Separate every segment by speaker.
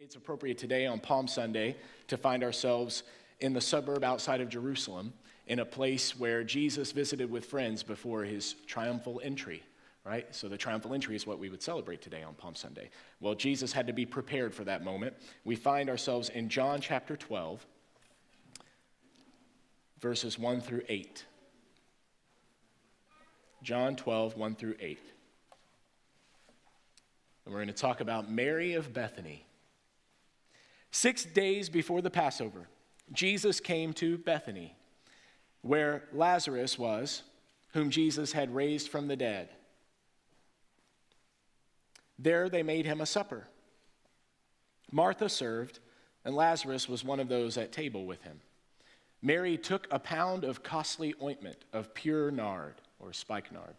Speaker 1: It's appropriate today on Palm Sunday to find ourselves in the suburb outside of Jerusalem, in a place where Jesus visited with friends before his triumphal entry, right? So the triumphal entry is what we would celebrate today on Palm Sunday. Well, Jesus had to be prepared for that moment. We find ourselves in John chapter 12, verses 1 through 8. John 12, 1 through 8. And we're going to talk about Mary of Bethany. 6 days before the Passover, Jesus came to Bethany, where Lazarus was, whom Jesus had raised from the dead. There they made him a supper. Martha served, and Lazarus was one of those at table with him. Mary took a pound of costly ointment of pure nard, or spikenard,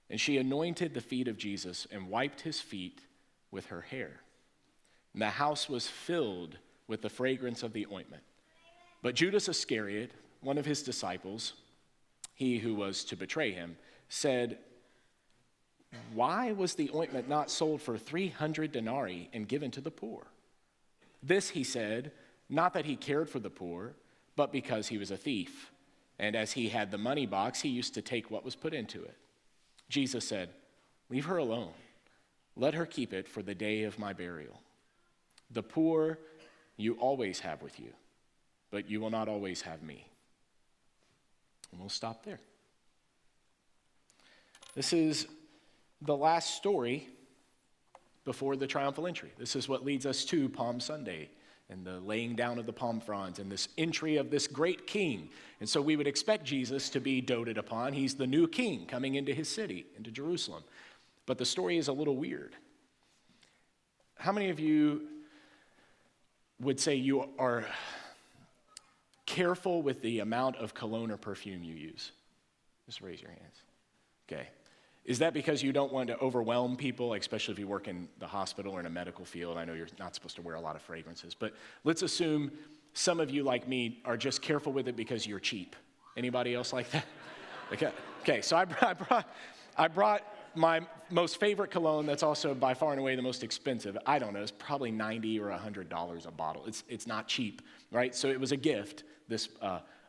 Speaker 1: and she anointed the feet of Jesus and wiped his feet with her hair. And the house was filled with the fragrance of the ointment. But Judas Iscariot, one of his disciples, he who was to betray him, said, "Why was the ointment not sold for 300 denarii and given to the poor?" This he said, not that he cared for the poor, but because he was a thief. And as he had the money box, he used to take what was put into it. Jesus said, "Leave her alone. Let her keep it for the day of my burial. The poor you always have with you, but you will not always have me." And we'll stop there. This is the last story before the triumphal entry. This is what leads us to Palm Sunday and the laying down of the palm fronds and this entry of this great king. And so we would expect Jesus to be doted upon. He's the new king coming into his city, into Jerusalem. But the story is a little weird. How many of you would say you are careful with the amount of cologne or perfume you use? Just raise your hands. Okay. Is that because you don't want to overwhelm people, especially if you work in the hospital or in a medical field? I know you're not supposed to wear a lot of fragrances, but let's assume some of you, like me, are just careful with it because you're cheap. Anybody else like that? Okay, so I brought my most favorite cologne that's also by far and away the most expensive. I don't know, it's probably $90 or $100 a bottle. It's not cheap, right? So it was a gift, this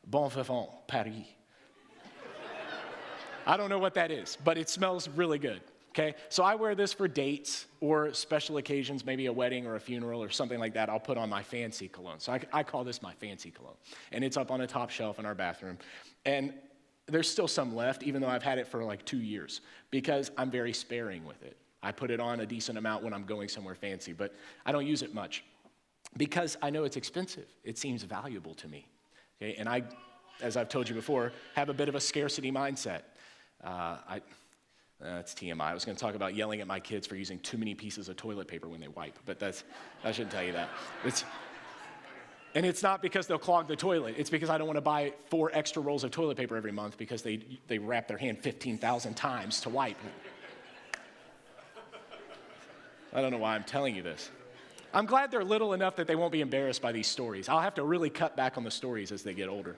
Speaker 1: Bon Vivant Paris. I don't know what that is, but it smells really good, okay? So I wear this for dates or special occasions, maybe a wedding or a funeral or something like that. I'll put on my fancy cologne. So I call this my fancy cologne. And it's up on a top shelf in our bathroom. And there's still some left, even though I've had it for like 2 years, because I'm very sparing with it. I put it on a decent amount when I'm going somewhere fancy, but I don't use it much because I know it's expensive. It seems valuable to me, okay? And I, as I've told you before, have a bit of a scarcity mindset. That's TMI. I was going to talk about yelling at my kids for using too many pieces of toilet paper when they wipe, but I shouldn't tell you that. And it's not because they'll clog the toilet. It's because I don't want to buy 4 extra rolls of toilet paper every month because they wrap their hand 15,000 times to wipe. I don't know why I'm telling you this. I'm glad they're little enough that they won't be embarrassed by these stories. I'll have to really cut back on the stories as they get older.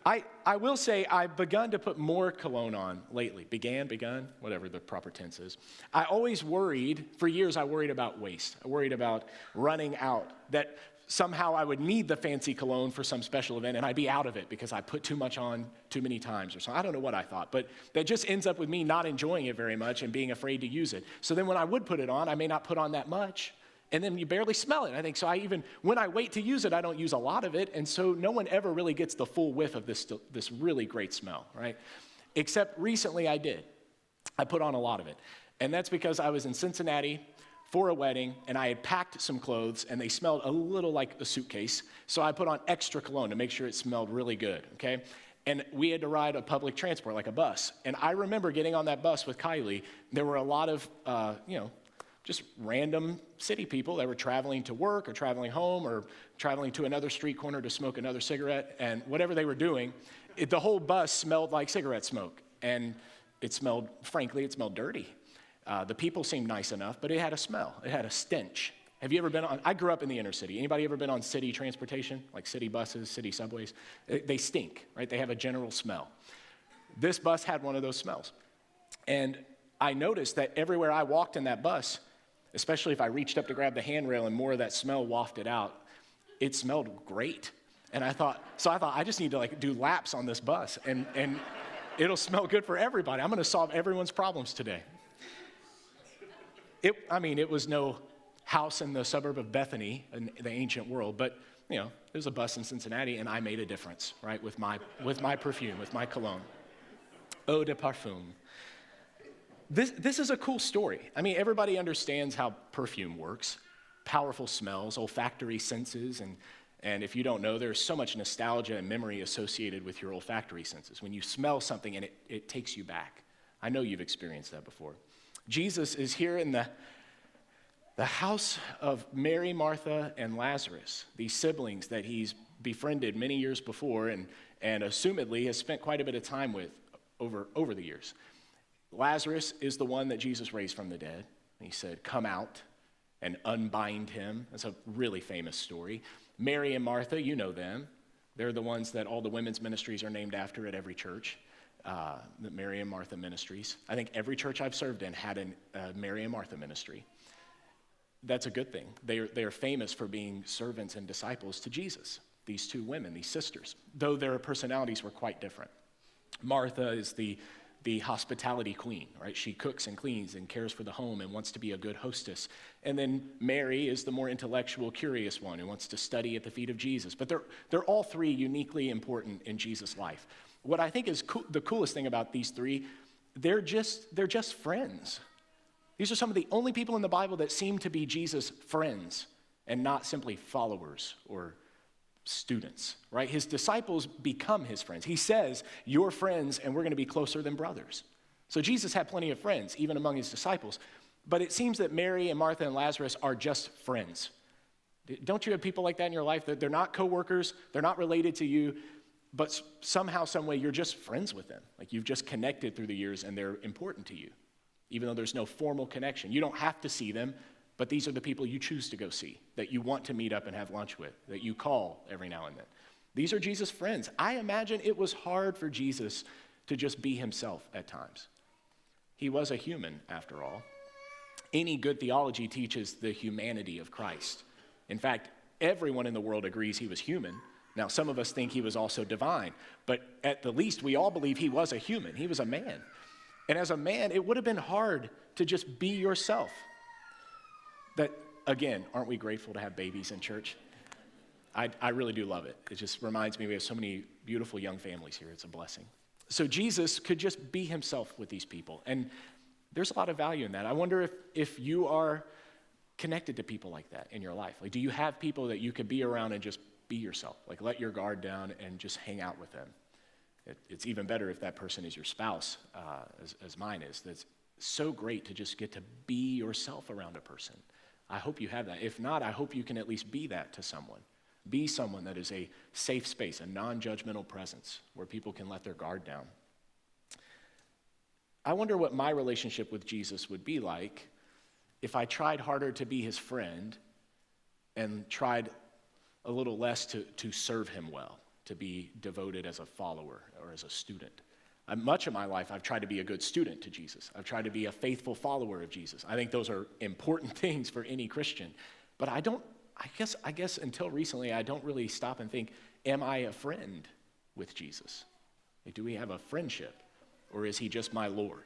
Speaker 1: I will say I've begun to put more cologne on lately. Begun, whatever the proper tense is. For years I worried about waste. I worried about running out, that somehow I would need the fancy cologne for some special event and I'd be out of it because I put too much on too many times or something. I don't know what I thought, but that just ends up with me not enjoying it very much and being afraid to use it. So then when I would put it on, I may not put on that much. And then you barely smell it. I think so. When I wait to use it, I don't use a lot of it. And so no one ever really gets the full whiff of this really great smell, right? Except recently I did. I put on a lot of it. And that's because I was in Cincinnati for a wedding and I had packed some clothes and they smelled a little like a suitcase. So I put on extra cologne to make sure it smelled really good, okay? And we had to ride a public transport, like a bus. And I remember getting on that bus with Kylie. There were a lot of, just random city people that were traveling to work or traveling home or traveling to another street corner to smoke another cigarette. And whatever they were doing, the whole bus smelled like cigarette smoke. And it smelled dirty. The people seemed nice enough, but it had a smell. It had a stench. Have you ever been on, I grew up in the inner city. Anybody ever been on city transportation, like city buses, city subways? They stink, right? They have a general smell. This bus had one of those smells. And I noticed that everywhere I walked in that bus, especially if I reached up to grab the handrail and more of that smell wafted out. It smelled great. And I thought, I just need to like do laps on this bus and it'll smell good for everybody. I'm going to solve everyone's problems today. It was no house in the suburb of Bethany in the ancient world, but there's a bus in Cincinnati, and I made a difference, right, with my perfume, with my cologne. Eau de parfum. This is a cool story. I mean, everybody understands how perfume works. Powerful smells, olfactory senses, and if you don't know, there's so much nostalgia and memory associated with your olfactory senses. When you smell something and it takes you back. I know you've experienced that before. Jesus is here in the house of Mary, Martha, and Lazarus, these siblings that he's befriended many years before and assumedly has spent quite a bit of time with over the years. Lazarus is the one that Jesus raised from the dead. He said, "Come out and unbind him." That's a really famous story. Mary and Martha, you know them. They're the ones that all the women's ministries are named after at every church, the Mary and Martha ministries. I think every church I've served in had a Mary and Martha ministry. That's a good thing. They are famous for being servants and disciples to Jesus, these two women, these sisters, though their personalities were quite different. Martha is the hospitality queen, right? She cooks and cleans and cares for the home and wants to be a good hostess. And then Mary is the more intellectual, curious one who wants to study at the feet of Jesus. But they're all three uniquely important in Jesus' life. What I think is the coolest thing about these three, they're just friends. These are some of the only people in the Bible that seem to be Jesus' friends and not simply followers or students, right? His disciples become his friends. He says, "You're friends, and we're going to be closer than brothers." So Jesus had plenty of friends, even among his disciples. But it seems that Mary and Martha and Lazarus are just friends. Don't you have people like that in your life? That they're not coworkers, they're not related to you, but somehow, some way, you're just friends with them. Like you've just connected through the years, and they're important to you, even though there's no formal connection. You don't have to see them, but these are the people you choose to go see, that you want to meet up and have lunch with, that you call every now and then. These are Jesus' friends. I imagine it was hard for Jesus to just be himself at times. He was a human, after all. Any good theology teaches the humanity of Christ. In fact, everyone in the world agrees he was human. Now, some of us think he was also divine, but at the least, we all believe he was a human. He was a man. And as a man, it would have been hard to just be yourself. That, again, aren't we grateful to have babies in church? I really do love it. It just reminds me we have so many beautiful young families here. It's a blessing. So Jesus could just be himself with these people. And there's a lot of value in that. I wonder if you are connected to people like that in your life. Like, do you have people that you could be around and just be yourself? Like, let your guard down and just hang out with them. It's even better if that person is your spouse, as mine is. That's so great to just get to be yourself around a person. I hope you have that. If not, I hope you can at least be that to someone. Be someone that is a safe space, a non-judgmental presence where people can let their guard down. I wonder what my relationship with Jesus would be like if I tried harder to be his friend and tried a little less to serve him well, to be devoted as a follower or as a student. Much of my life, I've tried to be a good student to Jesus. I've tried to be a faithful follower of Jesus. I think those are important things for any Christian. But I guess until recently, I don't really stop and think, am I a friend with Jesus? Like, do we have a friendship? Or is he just my Lord?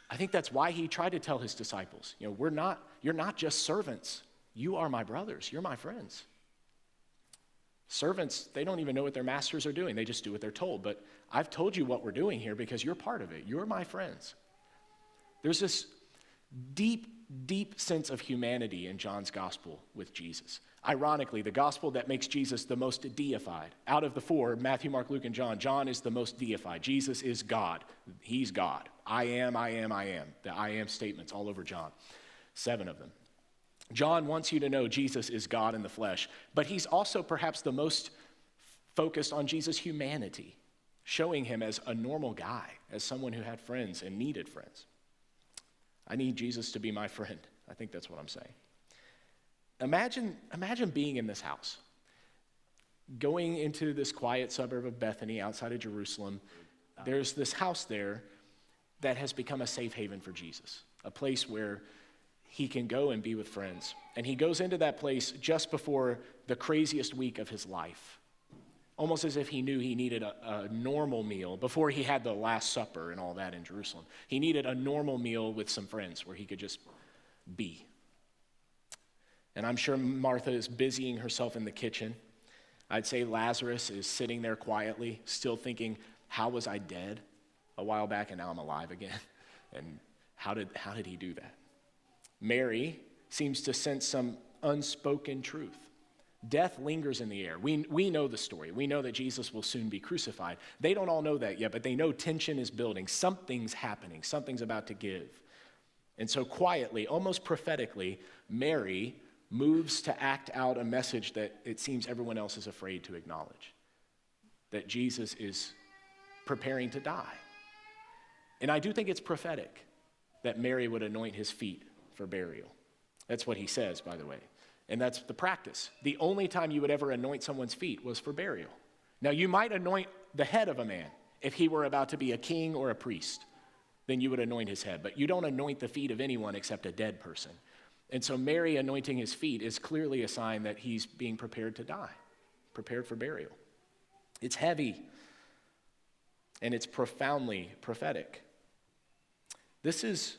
Speaker 1: I think that's why he tried to tell his disciples, you're not just servants. You are my brothers. You're my friends. Servants, they don't even know what their masters are doing. They just do what they're told. But I've told you what we're doing here because you're part of it. You're my friends. There's this deep, deep sense of humanity in John's gospel with Jesus. Ironically, the gospel that makes Jesus the most deified. Out of the four, Matthew, Mark, Luke, and John is the most deified. Jesus is God. He's God. I am. The I am statements all over John. 7 of them. John wants you to know Jesus is God in the flesh, but he's also perhaps the most focused on Jesus' humanity, showing him as a normal guy, as someone who had friends and needed friends. I need Jesus to be my friend. I think that's what I'm saying. Imagine being in this house, going into this quiet suburb of Bethany outside of Jerusalem. There's this house there that has become a safe haven for Jesus, a place where he can go and be with friends. And he goes into that place just before the craziest week of his life, almost as if he knew he needed a normal meal before he had the Last Supper and all that in Jerusalem. He needed a normal meal with some friends where he could just be. And I'm sure Martha is busying herself in the kitchen. I'd say Lazarus is sitting there quietly, still thinking, how was I dead a while back and now I'm alive again? And how did he do that? Mary seems to sense some unspoken truth. Death lingers in the air. We know the story. We know that Jesus will soon be crucified. They don't all know that yet, but they know tension is building. Something's happening. Something's about to give. And so quietly, almost prophetically, Mary moves to act out a message that it seems everyone else is afraid to acknowledge, that Jesus is preparing to die. And I do think it's prophetic that Mary would anoint his feet for burial. That's what he says, by the way. And that's the practice. The only time you would ever anoint someone's feet was for burial. Now, you might anoint the head of a man if he were about to be a king or a priest. Then you would anoint his head. But you don't anoint the feet of anyone except a dead person. And so Mary anointing his feet is clearly a sign that he's being prepared to die, prepared for burial. It's heavy, and it's profoundly prophetic. This is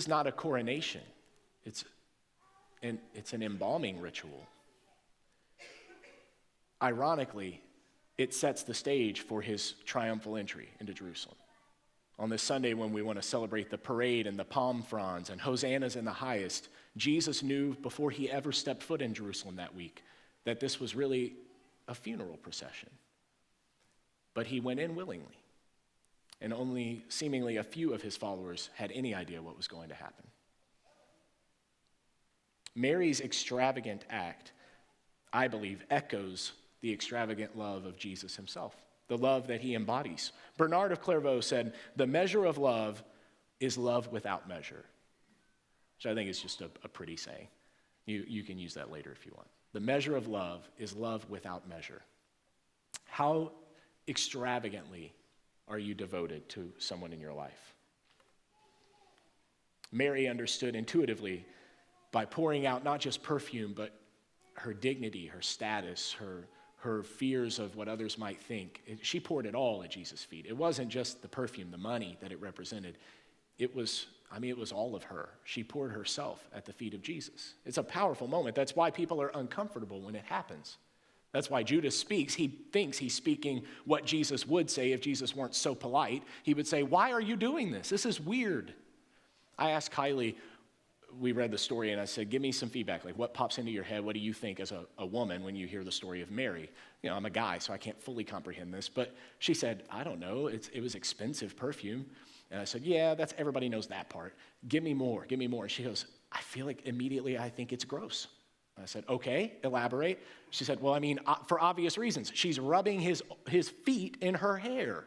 Speaker 1: not a coronation. It's an embalming ritual. Ironically, it sets the stage for his triumphal entry into Jerusalem. On this Sunday when we want to celebrate the parade and the palm fronds and hosannas in the highest, Jesus knew before he ever stepped foot in Jerusalem that week that this was really a funeral procession. But he went in willingly, and only seemingly a few of his followers had any idea what was going to happen. Mary's extravagant act, I believe, echoes the extravagant love of Jesus himself, the love that he embodies. Bernard of Clairvaux said, "The measure of love is love without measure," which I think is just a pretty saying. You can use that later if you want. The measure of love is love without measure. How extravagantly are you devoted to someone in your life? Mary understood intuitively by pouring out not just perfume, but her dignity, her status, her fears of what others might think. She poured it all at Jesus' feet. It wasn't just the perfume, the money that it represented. It was all of her. She poured herself at the feet of Jesus. It's a powerful moment. That's why people are uncomfortable when it happens. That's why Judas speaks. He thinks he's speaking what Jesus would say if Jesus weren't so polite. He would say, "Why are you doing this? This is weird." I asked Kylie, we read the story, and I said, give me some feedback. Like, what pops into your head? What do you think as a woman when you hear the story of Mary? You know, I'm a guy, so I can't fully comprehend this. But she said, I don't know. It was expensive perfume. And I said, yeah, everybody knows that part. Give me more. Give me more. And she goes, I feel like immediately I think it's gross. I said, okay, elaborate. She said, well, for obvious reasons. She's rubbing his feet in her hair.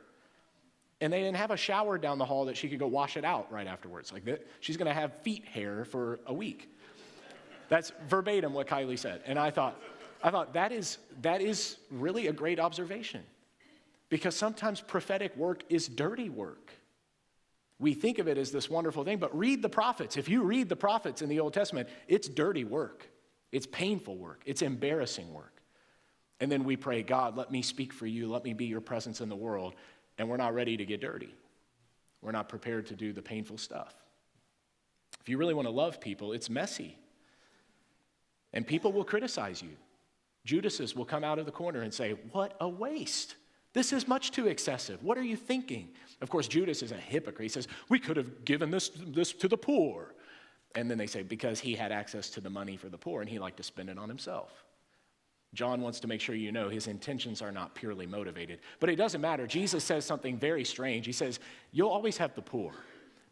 Speaker 1: And they didn't have a shower down the hall that she could go wash it out right afterwards. Like that, she's going to have feet hair for a week. That's verbatim what Kylie said. And I thought that is really a great observation, because sometimes prophetic work is dirty work. We think of it as this wonderful thing, but read the prophets. If you read the prophets in the Old Testament, it's dirty work. It's painful work. It's embarrassing work. And then we pray, God, let me speak for you. Let me be your presence in the world. And we're not ready to get dirty. We're not prepared to do the painful stuff. If you really want to love people, it's messy. And people will criticize you. Judases will come out of the corner and say, what a waste. This is much too excessive. What are you thinking? Of course, Judas is a hypocrite. He says, we could have given this to the poor. And then they say, because he had access to the money for the poor and he liked to spend it on himself. John wants to make sure you know his intentions are not purely motivated. But it doesn't matter. Jesus says something very strange. He says, you'll always have the poor,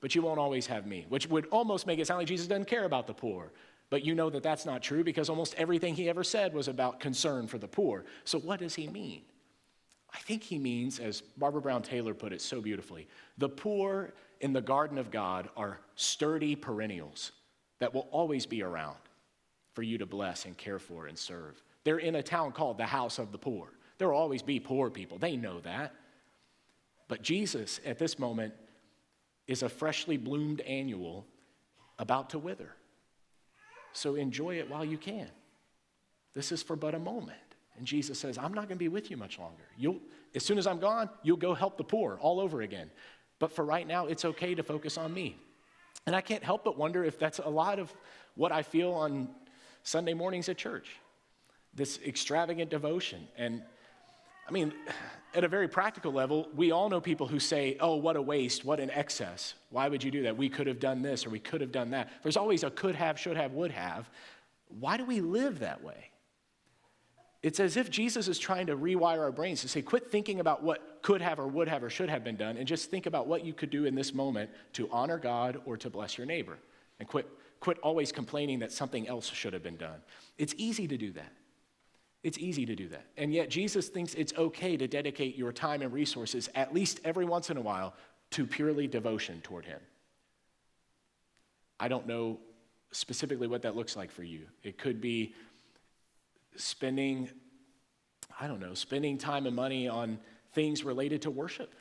Speaker 1: but you won't always have me, which would almost make it sound like Jesus doesn't care about the poor. But you know that that's not true, because almost everything he ever said was about concern for the poor. So what does he mean? I think he means, as Barbara Brown Taylor put it so beautifully, the poor in the garden of God are sturdy perennials that will always be around for you to bless and care for and serve. They're in a town called the house of the poor. There will always be poor people. They know that. But Jesus, at this moment, is a freshly bloomed annual about to wither. So enjoy it while you can. This is for but a moment. And Jesus says, I'm not going to be with you much longer. As soon as I'm gone, you'll go help the poor all over again. But for right now, it's okay to focus on me. And I can't help but wonder if that's a lot of what I feel on Sunday mornings at church. This extravagant devotion. And I mean, at a very practical level, we all know people who say, oh, what a waste, what an excess. Why would you do that? We could have done this or we could have done that. There's always a could have, should have, would have. Why do we live that way? It's as if Jesus is trying to rewire our brains to say, quit thinking about what could have or would have or should have been done, and just think about what you could do in this moment to honor God or to bless your neighbor. And quit always complaining that something else should have been done. It's easy to do that. It's easy to do that. And yet Jesus thinks it's okay to dedicate your time and resources, at least every once in a while, to purely devotion toward him. I don't know specifically what that looks like for you. It could be spending time and money on things related to worship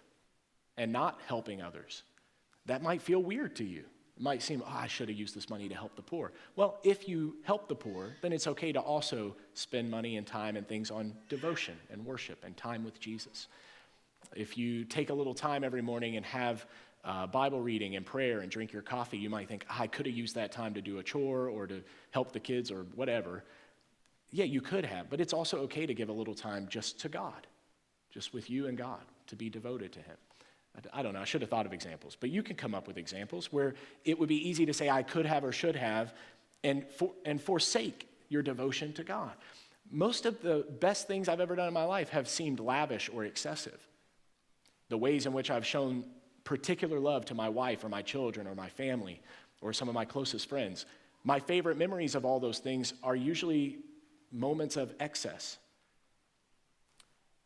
Speaker 1: and not helping others. That might feel weird to you. It might seem, I should have used this money to help the poor. Well, if you help the poor, then it's okay to also spend money and time and things on devotion and worship and time with Jesus. If you take a little time every morning and have Bible reading and prayer and drink your coffee, you might think, I could have used that time to do a chore or to help the kids or whatever. Yeah, you could have, but it's also okay to give a little time just to God, just with you and God, to be devoted to him. I don't know, I should have thought of examples, but you can come up with examples where it would be easy to say I could have or should have and forsake your devotion to God. Most of the best things I've ever done in my life have seemed lavish or excessive. The ways in which I've shown particular love to my wife or my children or my family or some of my closest friends. My favorite memories of all those things are usually moments of excess.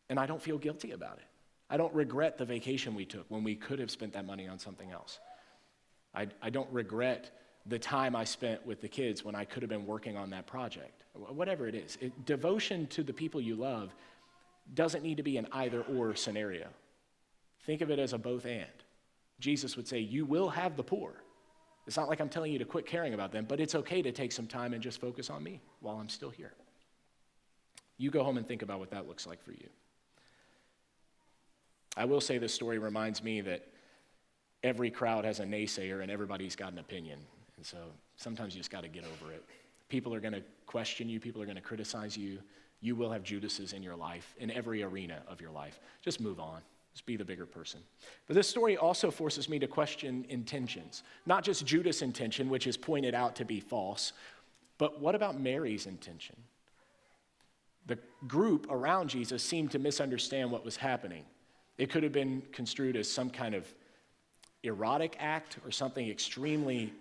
Speaker 1: And I don't feel guilty about it. I don't regret the vacation we took when we could have spent that money on something else. I don't regret the time I spent with the kids when I could have been working on that project. Whatever it is. Devotion to the people you love doesn't need to be an either-or scenario. Think of it as a both and. Jesus would say, you will have the poor. It's not like I'm telling you to quit caring about them, but it's okay to take some time and just focus on me while I'm still here. You go home and think about what that looks like for you. I will say this story reminds me that every crowd has a naysayer and everybody's got an opinion. And so sometimes you just got to get over it. People are going to question you. People are going to criticize you. You will have Judases in your life, in every arena of your life. Just move on. Just be the bigger person. But this story also forces me to question intentions. Not just Judas' intention, which is pointed out to be false, but what about Mary's intention? The group around Jesus seemed to misunderstand what was happening. It could have been construed as some kind of erotic act or something extremely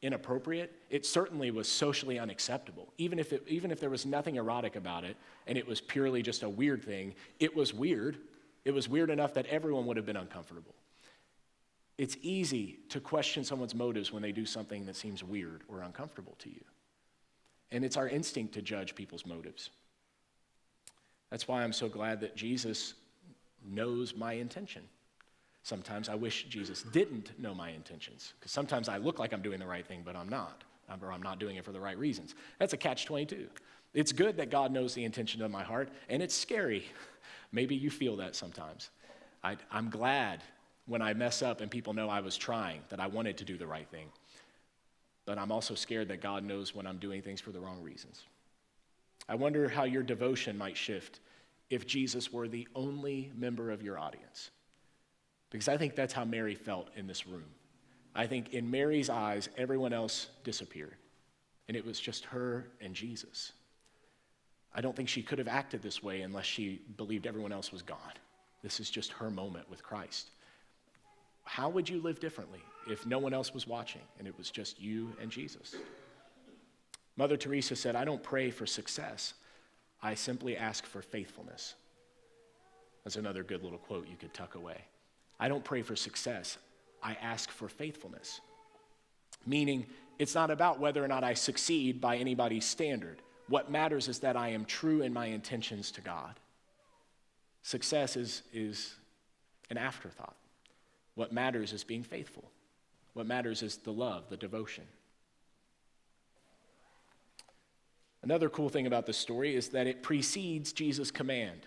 Speaker 1: inappropriate. It certainly was socially unacceptable. Even if there was nothing erotic about it and it was purely just a weird thing, it was weird. It was weird enough that everyone would have been uncomfortable. It's easy to question someone's motives when they do something that seems weird or uncomfortable to you. And it's our instinct to judge people's motives. That's why I'm so glad that Jesus knows my intention. Sometimes I wish Jesus didn't know my intentions, because sometimes I look like I'm doing the right thing, but I'm not, or I'm not doing it for the right reasons. That's a catch-22. It's good that God knows the intention of my heart, and it's scary. Maybe you feel that sometimes. I'm glad when I mess up and people know I was trying, that I wanted to do the right thing. But I'm also scared that God knows when I'm doing things for the wrong reasons. I wonder how your devotion might shift if Jesus were the only member of your audience. Because I think that's how Mary felt in this room. I think in Mary's eyes, everyone else disappeared. And it was just her and Jesus. I don't think she could have acted this way unless she believed everyone else was gone. This is just her moment with Christ. How would you live differently if no one else was watching and it was just you and Jesus? Mother Teresa said, I don't pray for success. I simply ask for faithfulness. That's another good little quote you could tuck away. I don't pray for success. I ask for faithfulness. Meaning, it's not about whether or not I succeed by anybody's standard. What matters is that I am true in my intentions to God. Success is an afterthought. What matters is being faithful. What matters is the love, the devotion. Another cool thing about this story is that it precedes Jesus' command.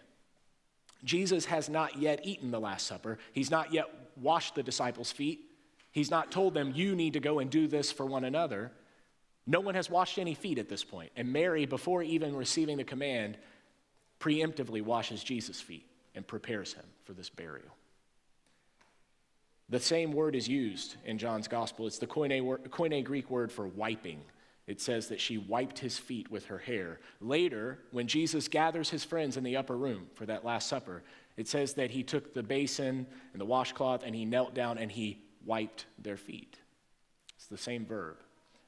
Speaker 1: Jesus has not yet eaten the Last Supper. He's not yet washed the disciples' feet. He's not told them, you need to go and do this for one another. No one has washed any feet at this point. And Mary, before even receiving the command, preemptively washes Jesus' feet and prepares him for this burial. The same word is used in John's gospel. It's the koine Greek word for wiping. It says that she wiped his feet with her hair. Later, when Jesus gathers his friends in the upper room for that Last Supper, it says that he took the basin and the washcloth and he knelt down and he wiped their feet. It's the same verb.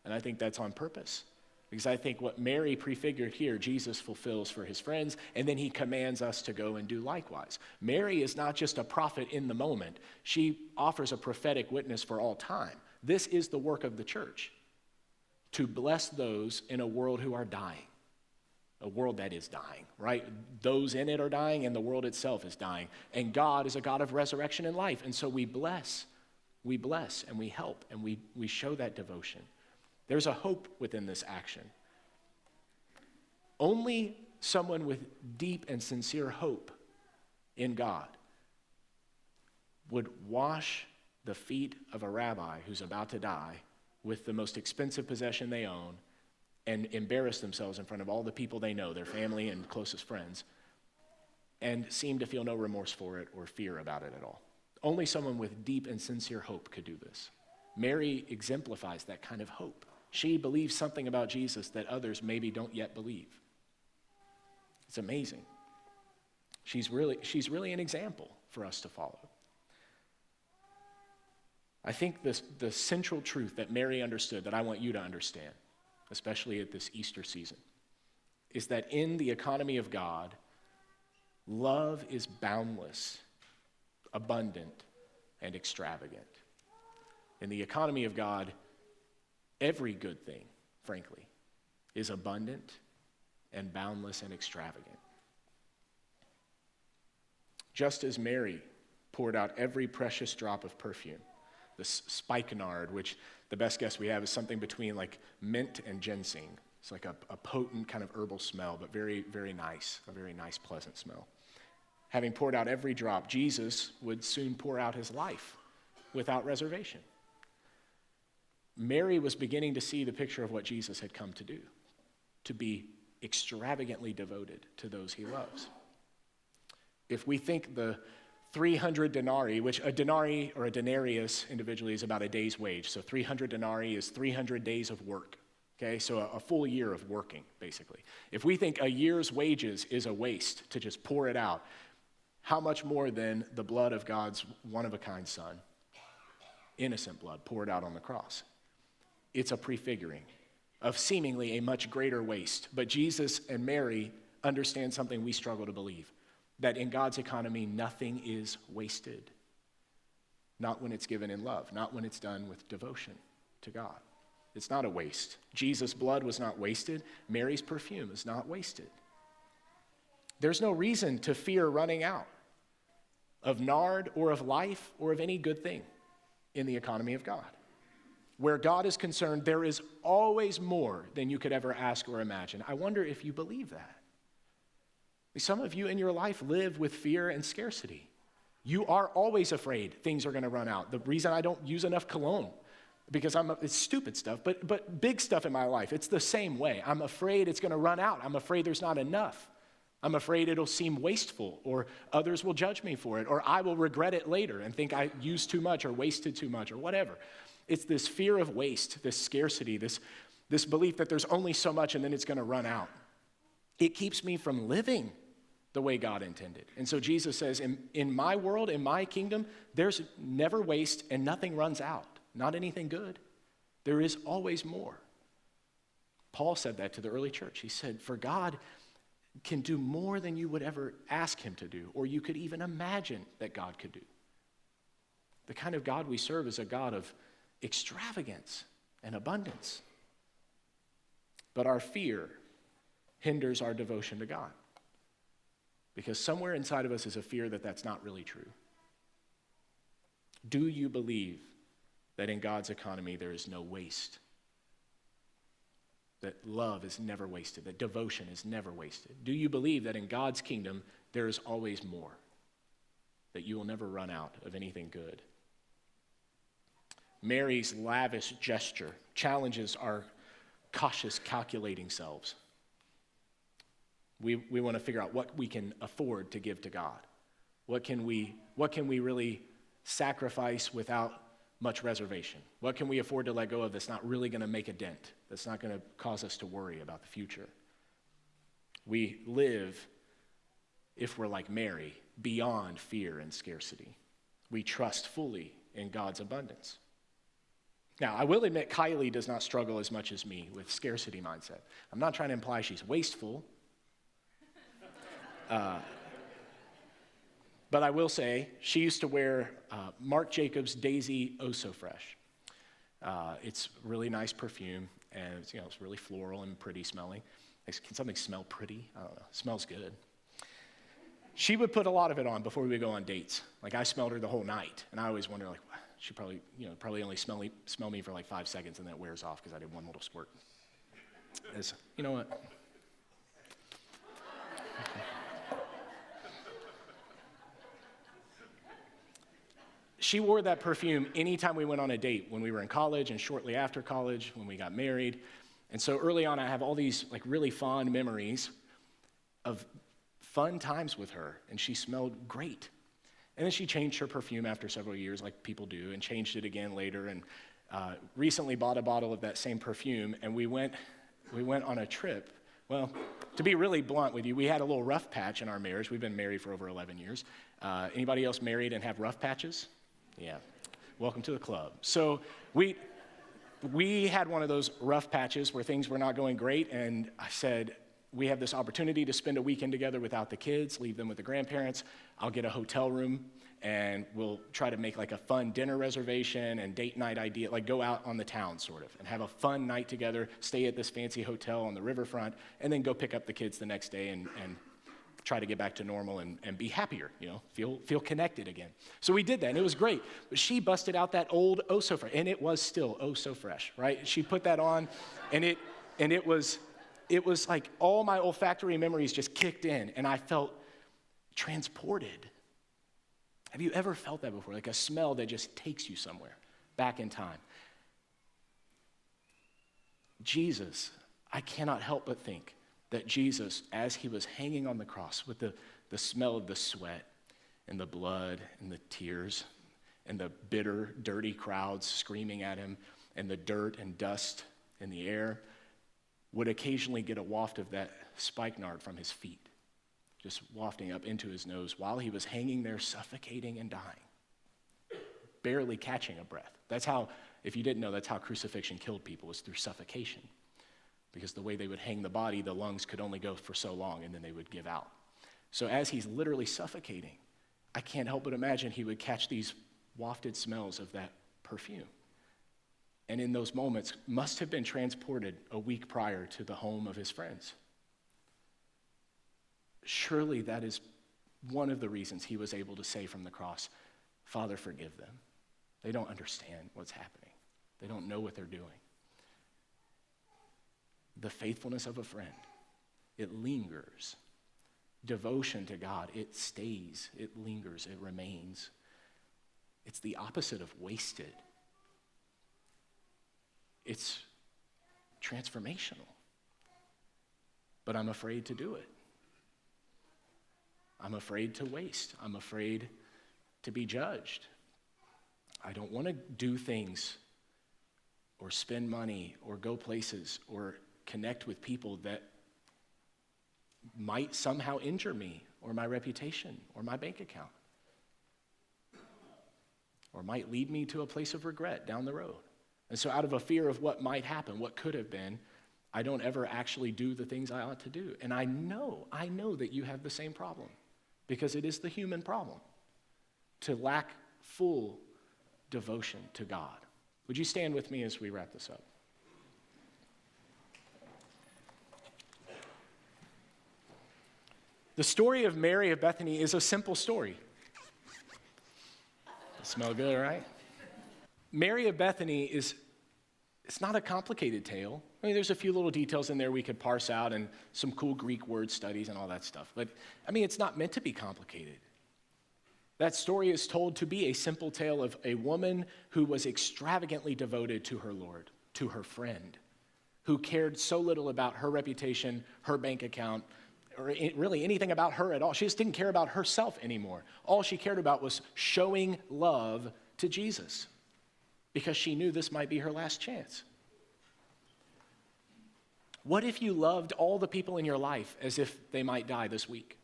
Speaker 1: And I think that's on purpose. Because I think what Mary prefigured here, Jesus fulfills for his friends, and then he commands us to go and do likewise. Mary is not just a prophet in the moment. She offers a prophetic witness for all time. This is the work of the church, to bless those in a world who are dying, a world that is dying, right? Those in it are dying, and the world itself is dying. And God is a God of resurrection and life, and so we bless, and we help, and we show that devotion. There's a hope within this action. Only someone with deep and sincere hope in God would wash the feet of a rabbi who's about to die with the most expensive possession they own and embarrass themselves in front of all the people they know, their family and closest friends, and seem to feel no remorse for it or fear about it at all. Only someone with deep and sincere hope could do this. Mary exemplifies that kind of hope. She believes something about Jesus that others maybe don't yet believe. It's amazing. She's really an example for us to follow. I think the central truth that Mary understood, that I want you to understand, especially at this Easter season, is that in the economy of God, love is boundless, abundant, and extravagant. In the economy of God, every good thing, frankly, is abundant and boundless and extravagant. Just as Mary poured out every precious drop of perfume, the spikenard, which the best guess we have is something between like mint and ginseng. It's like a potent kind of herbal smell, but very, very nice, a very nice, pleasant smell. Having poured out every drop, Jesus would soon pour out his life without reservation. Mary was beginning to see the picture of what Jesus had come to do, to be extravagantly devoted to those he loves. If we think the 300 denarii, which a denarii or a denarius individually is about a day's wage, so 300 denarii is 300 days of work, okay? So a full year of working, basically. If we think a year's wages is a waste to just pour it out, how much more than the blood of God's one-of-a-kind Son, innocent blood poured out on the cross? It's a prefiguring of seemingly a much greater waste. But Jesus and Mary understand something we struggle to believe, that in God's economy, nothing is wasted. Not when it's given in love, not when it's done with devotion to God. It's not a waste. Jesus' blood was not wasted. Mary's perfume is not wasted. There's no reason to fear running out of nard or of life or of any good thing in the economy of God. Where God is concerned, there is always more than you could ever ask or imagine. I wonder if you believe that. Some of you in your life live with fear and scarcity. You are always afraid things are going to run out. The reason I don't use enough cologne, because it's stupid stuff, but big stuff in my life, it's the same way. I'm afraid it's going to run out. I'm afraid there's not enough. I'm afraid it'll seem wasteful, or others will judge me for it, or I will regret it later and think I used too much or wasted too much or whatever. It's this fear of waste, this scarcity, this belief that there's only so much and then it's going to run out. It keeps me from living the way God intended. And so Jesus says, in my world, in my kingdom, there's never waste and nothing runs out, not anything good. There is always more. Paul said that to the early church. He said, for God can do more than you would ever ask him to do, or you could even imagine that God could do. The kind of God we serve is a God of extravagance and abundance. But our fear hinders our devotion to God, because somewhere inside of us is a fear that that's not really true. Do you believe that in God's economy there is no waste? that love is never wasted, that devotion is never wasted? Do you believe that in God's kingdom there is always more, that you will never run out of anything good? Mary's lavish gesture challenges our cautious, calculating selves. We want to figure out what we can afford to give to God. What can we really sacrifice without much reservation? What can we afford to let go of that's not really going to make a dent, that's not going to cause us to worry about the future? We live, if we're like Mary, beyond fear and scarcity. We trust fully in God's abundance. Now, I will admit Kylie does not struggle as much as me with scarcity mindset. I'm not trying to imply she's wasteful. But I will say, she used to wear Marc Jacobs Daisy Oh So Fresh. It's really nice perfume, and it's really floral and pretty smelling. Can something smell pretty? I don't know. It smells good. She would put a lot of it on before we would go on dates. Like, I smelled her the whole night, and I always wonder, like, she probably only smell me for like 5 seconds, and then it wears off because I did one little squirt. You know what? She wore that perfume anytime we went on a date, when we were in college and shortly after college, when we got married. And so early on, I have all these like really fond memories of fun times with her, and she smelled great. And then she changed her perfume after several years, like people do, and changed it again later, and recently bought a bottle of that same perfume, and we went on a trip. Well, to be really blunt with you, we had a little rough patch in our marriage. We've been married for over 11 years. Anybody else married and have rough patches? Yeah, welcome to the club. So we had one of those rough patches where things were not going great, and I said, we have this opportunity to spend a weekend together without the kids, leave them with the grandparents. I'll get a hotel room, and we'll try to make like a fun dinner reservation and date night idea, like go out on the town sort of, and have a fun night together, stay at this fancy hotel on the riverfront, and then go pick up the kids the next day and try to get back to normal and be happier, feel connected again. So we did that, and it was great. But she busted out that old Oh So Fresh, and it was still Oh So Fresh, right? She put that on, and it was like all my olfactory memories just kicked in, and I felt transported. Have you ever felt that before? Like a smell that just takes you somewhere, back in time. Jesus, I cannot help but think that Jesus, as he was hanging on the cross with the smell of the sweat and the blood and the tears and the bitter, dirty crowds screaming at him and the dirt and dust in the air, would occasionally get a waft of that spikenard from his feet, just wafting up into his nose while he was hanging there suffocating and dying, barely catching a breath. That's how, if you didn't know, that's how crucifixion killed people, was through suffocation. Because the way they would hang the body, the lungs could only go for so long, and then they would give out. So as he's literally suffocating, I can't help but imagine he would catch these wafted smells of that perfume. And in those moments, must have been transported a week prior to the home of his friends. Surely that is one of the reasons he was able to say from the cross, Father, forgive them. They don't understand what's happening. They don't know what they're doing. The faithfulness of a friend, it lingers. Devotion to God, it stays, it lingers, it remains. It's the opposite of wasted. It's transformational. But I'm afraid to do it. I'm afraid to waste. I'm afraid to be judged. I don't want to do things or spend money or go places or connect with people that might somehow injure me or my reputation or my bank account, or might lead me to a place of regret down the road. And so out of a fear of what might happen, what could have been, I don't ever actually do the things I ought to do. And I know that you have the same problem, because it is the human problem to lack full devotion to God. Would you stand with me as we wrap this up? The story of Mary of Bethany is a simple story. Smell good, right? Mary of Bethany is It's not a complicated tale. I mean, there's a few little details in there we could parse out and some cool Greek word studies and all that stuff. But, I mean, it's not meant to be complicated. That story is told to be a simple tale of a woman who was extravagantly devoted to her Lord, to her friend, who cared so little about her reputation, her bank account, or really anything about her at all. She just didn't care about herself anymore. All she cared about was showing love to Jesus because she knew this might be her last chance. What if you loved all the people in your life as if they might die this week?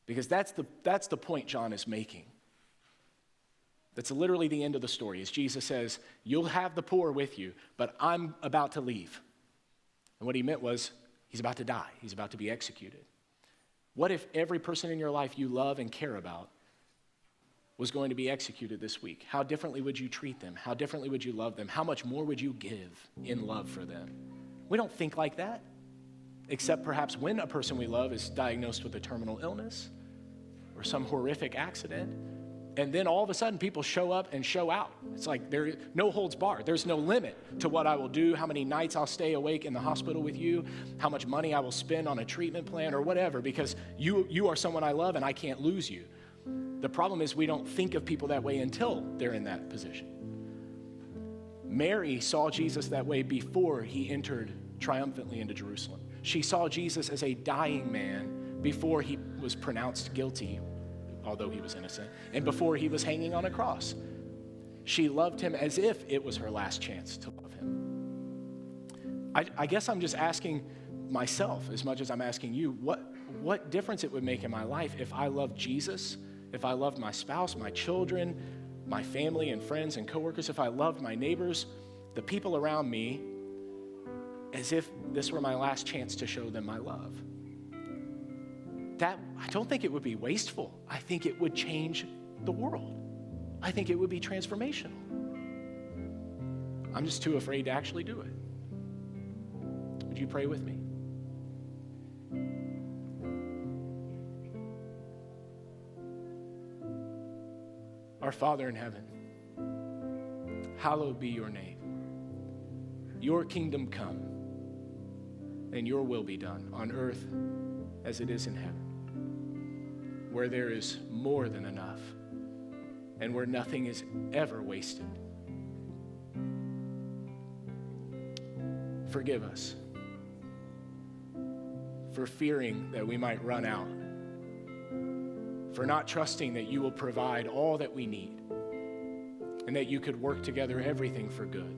Speaker 1: Because that's the point John is making. That's literally the end of the story, as Jesus says, you'll have the poor with you, but I'm about to leave. And what he meant was, he's about to die. He's about to be executed. What if every person in your life you love and care about was going to be executed this week? How differently would you treat them? How differently would you love them? How much more would you give in love for them? We don't think like that, except perhaps when a person we love is diagnosed with a terminal illness or some horrific accident. And then all of a sudden people show up and show out. It's like there no holds barred. There's no limit to what I will do, how many nights I'll stay awake in the hospital with you, how much money I will spend on a treatment plan or whatever, because you are someone I love and I can't lose you. The problem is we don't think of people that way until they're in that position. Mary saw Jesus that way before he entered triumphantly into Jerusalem. She saw Jesus as a dying man before he was pronounced guilty, although he was innocent, and before he was hanging on a cross. She loved him as if it was her last chance to love him. I guess I'm just asking myself as much as I'm asking you, what difference it would make in my life if I loved Jesus, if I loved my spouse, my children, my family and friends and coworkers, if I loved my neighbors, the people around me, as if this were my last chance to show them my love. That, I don't think it would be wasteful. I think it would change the world. I think it would be transformational. I'm just too afraid to actually do it. Would you pray with me? Our Father in heaven, hallowed be your name. Your kingdom come, and your will be done on earth as it is in heaven, where there is more than enough and where nothing is ever wasted. Forgive us for fearing that we might run out, for not trusting that you will provide all that we need and that you could work together everything for good.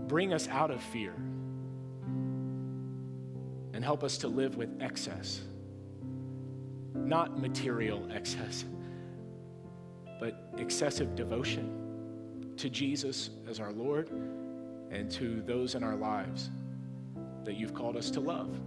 Speaker 1: Bring us out of fear and help us to live with excess, not material excess, but excessive devotion to Jesus as our Lord and to those in our lives that you've called us to love.